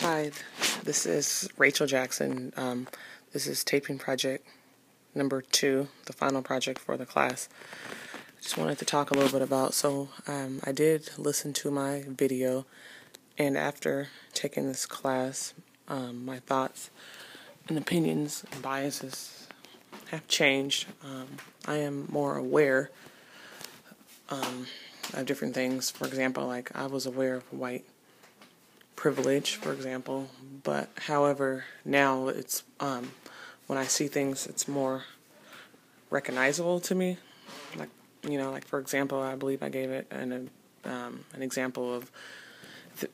Hi, this is Rachel Jackson. This is taping project number 2, the final project for the class. I just wanted to talk a little bit about, I did listen to my video, and after taking this class, my thoughts and opinions and biases have changed. I am more aware of different things. For example, like I was aware of white privilege, for example, but however, now it's when I see things, it's more recognizable to me. Like for example, I believe I gave it an example of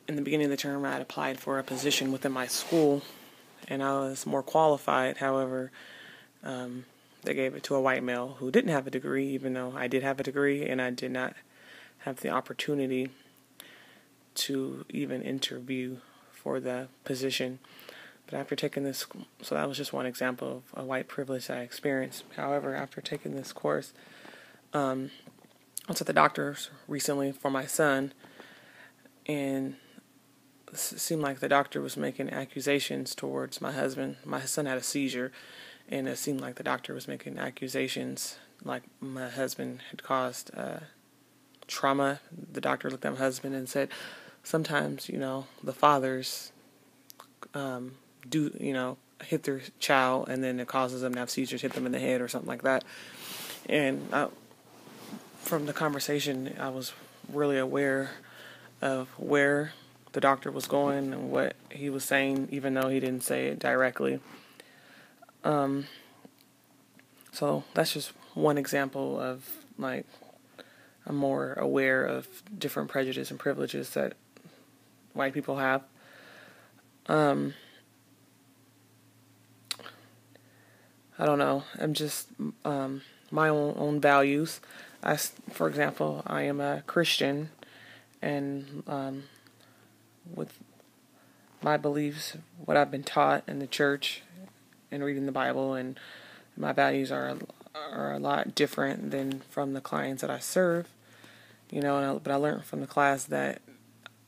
in the beginning of the term I had applied for a position within my school, and I was more qualified. However, they gave it to a white male who didn't have a degree, even though I did have a degree, and I did not have the opportunity to even interview for the position. But after taking this, so that was just one example of a white privilege I experienced. However, after taking this course, I was at the doctor's recently for my son, and it seemed like the doctor was making accusations towards my husband. My son had a seizure, and it seemed like the doctor was making accusations like my husband had caused trauma. The doctor looked at my husband and said, sometimes, the fathers hit their child, and then it causes them to have seizures, hit them in the head or something like that. And from the conversation, I was really aware of where the doctor was going and what he was saying, even though he didn't say it directly. So that's just one example of, like, I'm more aware of different prejudice and privileges that white people have. I don't know. I'm just my own values. For example, I am a Christian, and with my beliefs, what I've been taught in the church and reading the Bible, and my values are a lot different than from the clients that I serve. But I learned from the class that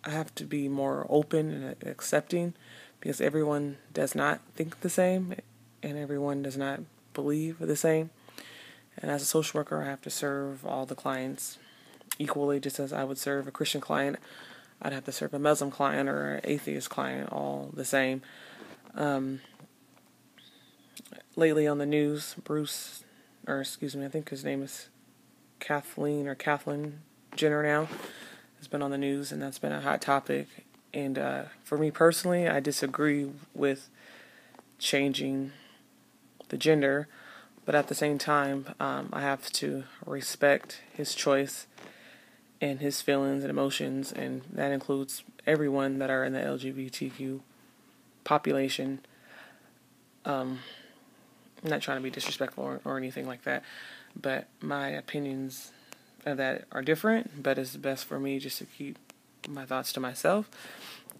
I have to be more open and accepting, because everyone does not think the same, and everyone does not believe the same. And as a social worker, I have to serve all the clients equally, just as I would serve a Christian client. I'd have to serve a Muslim client or an atheist client, all the same. Lately on the news, I think his name is Kathleen Jenner now, has been on the news, and that's been a hot topic. And for me personally, I disagree with changing the gender, but at the same time, I have to respect his choice and his feelings and emotions, and that includes everyone that are in the LGBTQ population. I'm not trying to be disrespectful or anything like that, but my opinions of that are different, but it's best for me just to keep my thoughts to myself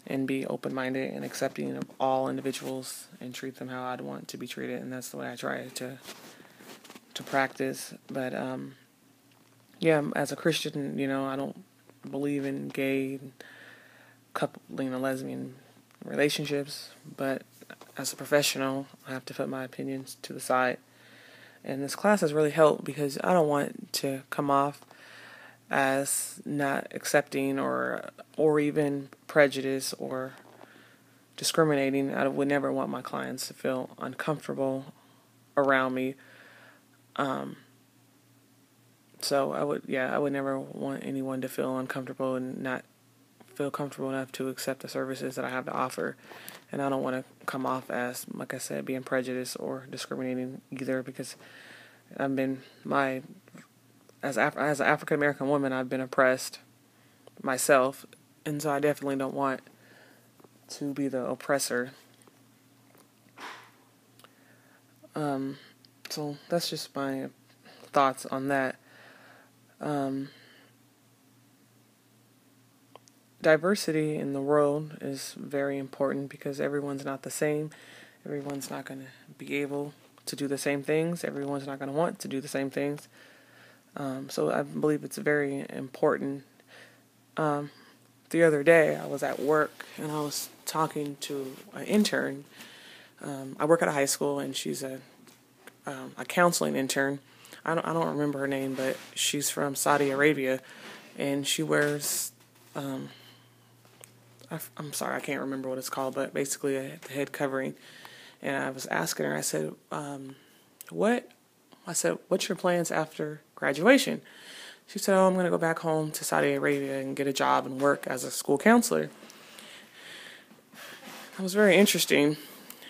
and be open-minded and accepting of all individuals and treat them how I'd want to be treated, and that's the way I try to practice. But as a Christian, I don't believe in gay lesbian relationships, but as a professional, I have to put my opinions to the side. And this class has really helped, because I don't want to come off as not accepting or even prejudice or discriminating. I would never want my clients to feel uncomfortable around me. So I would never want anyone to feel uncomfortable and not feel comfortable enough to accept the services that I have to offer. And I don't want to come off as, like I said, being prejudiced or discriminating either, because as an African American woman, I've been oppressed myself, and so I definitely don't want to be the oppressor. So that's just my thoughts on that. Diversity in the world is very important, because everyone's not the same. Everyone's not going to be able to do the same things. Everyone's not going to want to do the same things. So I believe it's very important the other day I was at work and I was talking to an intern. I work at a high school, and she's a counseling intern. I don't remember her name, but she's from Saudi Arabia, and she wears I'm sorry, I can't remember what it's called, but basically a head covering. And I was asking her, I said, what's your plans after graduation? She said, I'm going to go back home to Saudi Arabia and get a job and work as a school counselor. It was very interesting.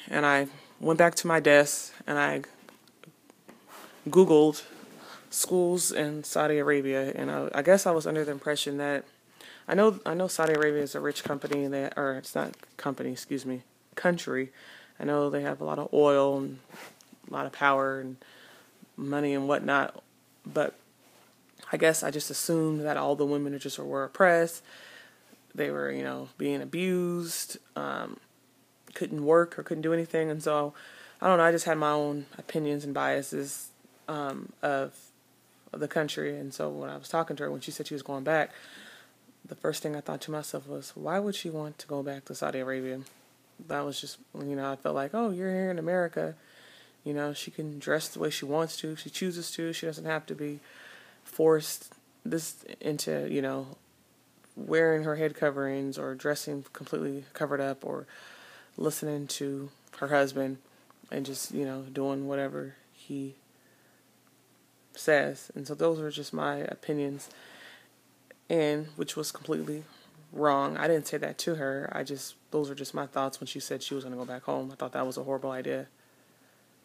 And I went back to my desk and I Googled schools in Saudi Arabia. And I guess I was under the impression that I know Saudi Arabia is a rich company, or it's not company, excuse me, country. I know they have a lot of oil and a lot of power and money and whatnot, but I guess I just assumed that all the women were oppressed. They were, being abused, couldn't work or couldn't do anything, and so I don't know. I just had my own opinions and biases of the country, and so when I was talking to her, when she said she was going back, the first thing I thought to myself was, why would she want to go back to Saudi Arabia? That was just, I felt like, oh, you're here in America. She can dress the way she wants to. If she chooses to. She doesn't have to be forced into, wearing her head coverings or dressing completely covered up or listening to her husband and just, doing whatever he says. And so those were just my opinions, and which was completely wrong. I didn't say that to her. Those were just my thoughts when she said she was going to go back home. I thought that was a horrible idea,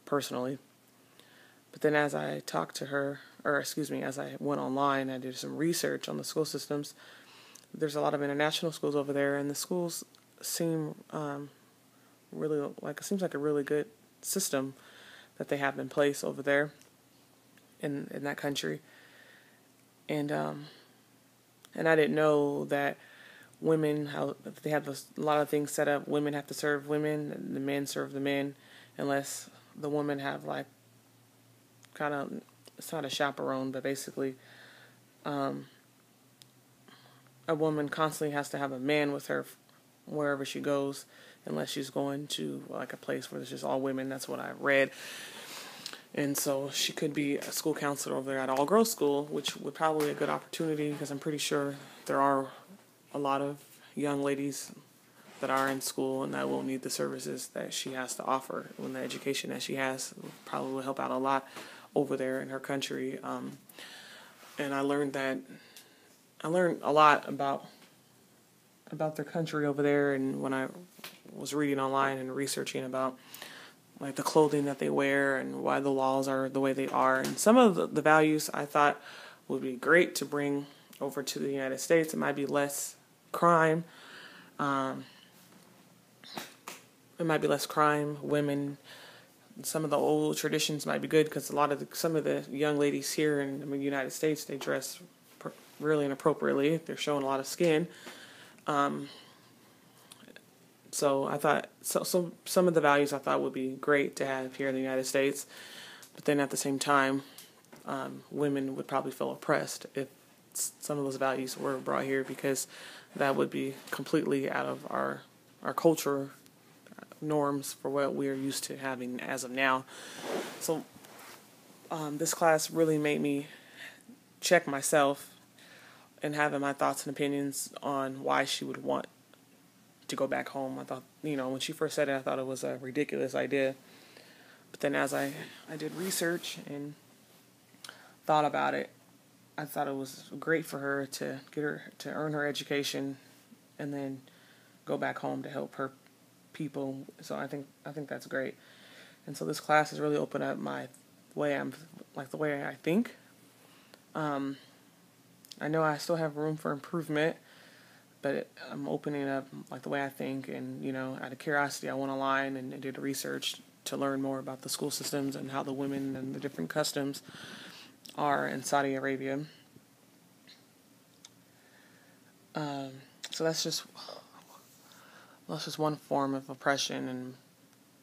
personally. But then as I talked to her, as I went online, I did some research on the school systems. There's a lot of international schools over there, and the schools seem it seems like a really good system that they have in place over there in that country. And I didn't know that how they have a lot of things set up. Women have to serve women, and the men serve the men, unless the women have it's not a chaperone, but basically, a woman constantly has to have a man with her wherever she goes, unless she's going to a place where there's just all women. That's what I read. And so she could be a school counselor over there at all girls school, which would probably be a good opportunity, because I'm pretty sure there are a lot of young ladies that are in school and that will need the services that she has to offer. When the education that she has probably will help out a lot over there in her country. And I learned a lot about their country over there, and when I was reading online and researching about the clothing that they wear and why the laws are the way they are, and some of the values I thought would be great to bring over to the United States. It might be less crime. Women. Some of the old traditions might be good, because some of the young ladies here in the United States, they dress really inappropriately. They're showing a lot of skin. So I thought some of the values I thought would be great to have here in the United States, but then at the same time, women would probably feel oppressed if some of those values were brought here, because that would be completely out of our culture norms for what we're used to having as of now. So this class really made me check myself and having my thoughts and opinions on why she would want to go back home. I thought, when she first said it, I thought it was a ridiculous idea. But then as I did research and thought about it, I thought it was great for her to earn her education and then go back home to help her people. So I think that's great. And so this class has really opened up the way I think. I know I still have room for improvement, but I'm opening up the way I think, and out of curiosity, I went online and did research to learn more about the school systems and how the women and the different customs are in Saudi Arabia. So that's just one form of oppression and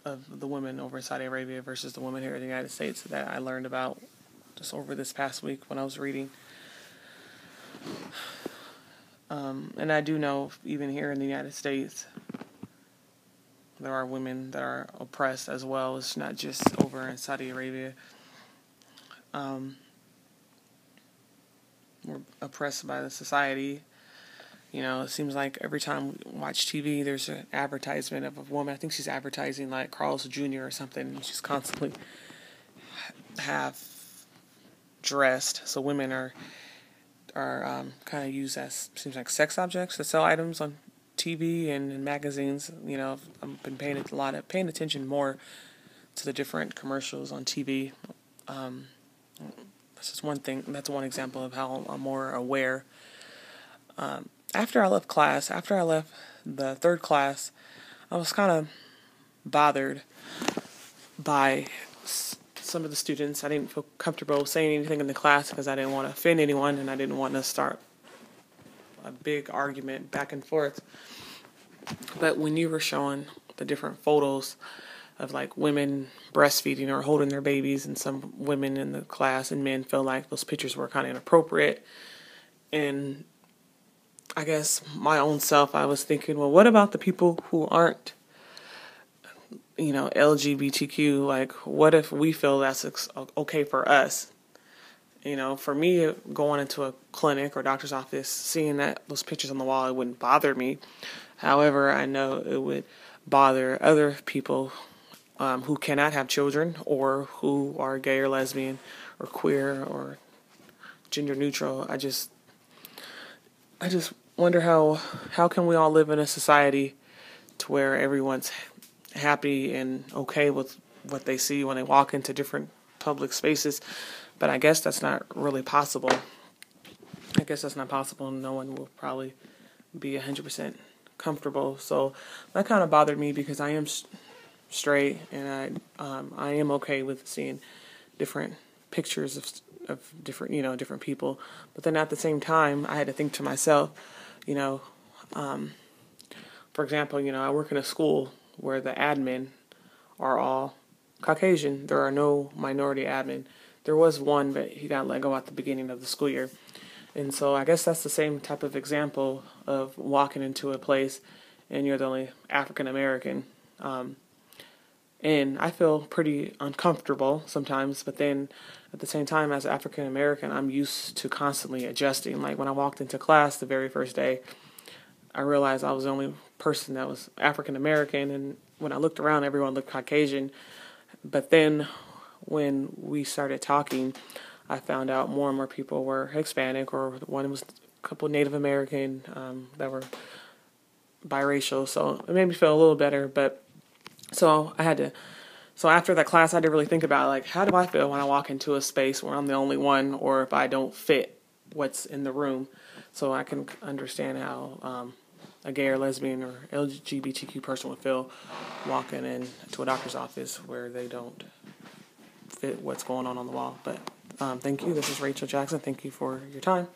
of the women over in Saudi Arabia versus the women here in the United States that I learned about just over this past week when I was reading. And I do know even here in the United States, there are women that are oppressed as well. It's not just over in Saudi Arabia. We're oppressed by the society. You know, it seems like every time we watch TV, there's an advertisement of a woman. I think she's advertising like Carl's Jr. or something. And she's constantly half dressed. So women are kind of used as, seems like, sex objects to sell items on TV and in magazines. You know, I've been paying attention more to the different commercials on TV. That's just one thing. That's one example of how I'm more aware. After I left the third class, I was kind of bothered by some of the students. I didn't feel comfortable saying anything in the class because I didn't want to offend anyone, and I didn't want to start a big argument back and forth. But when you were showing the different photos of like women breastfeeding or holding their babies, and some women in the class and men felt like those pictures were kind of inappropriate, and I guess my own self, I was thinking, well, what about the people who aren't, you know, LGBTQ? Like, what if we feel that's okay for us? You know, for me, going into a clinic or doctor's office, seeing those pictures on the wall, it wouldn't bother me. However, I know it would bother other people who cannot have children, or who are gay or lesbian or queer or gender neutral. I just wonder how can we all live in a society to where everyone's happy and okay with what they see when they walk into different public spaces. But I guess that's not really possible. No one will probably be 100% comfortable. So that kind of bothered me, because I am straight, and I am okay with seeing different pictures of different, you know, different people. But then at the same time, I had to think to myself, you know, for example, you know, I work in a school where the admin are all Caucasian. There are no minority admin. There was one, but he got let go at the beginning of the school year. And so I guess that's the same type of example of walking into a place and you're the only African American. And I feel pretty uncomfortable sometimes, but then at the same time, as African American, I'm used to constantly adjusting. Like when I walked into class the very first day, I realized I was the only person that was African American, and when I looked around, everyone looked Caucasian. But then when we started talking, I found out more and more people were Hispanic, or one was a couple Native American that were biracial. So it made me feel a little better, but so after that class, I had to really think about, like, how do I feel when I walk into a space where I'm the only one, or if I don't fit what's in the room, so I can understand how a gay or lesbian or LGBTQ person would feel walking into a doctor's office where they don't fit what's going on the wall. But thank you. This is Rachel Jackson. Thank you for your time.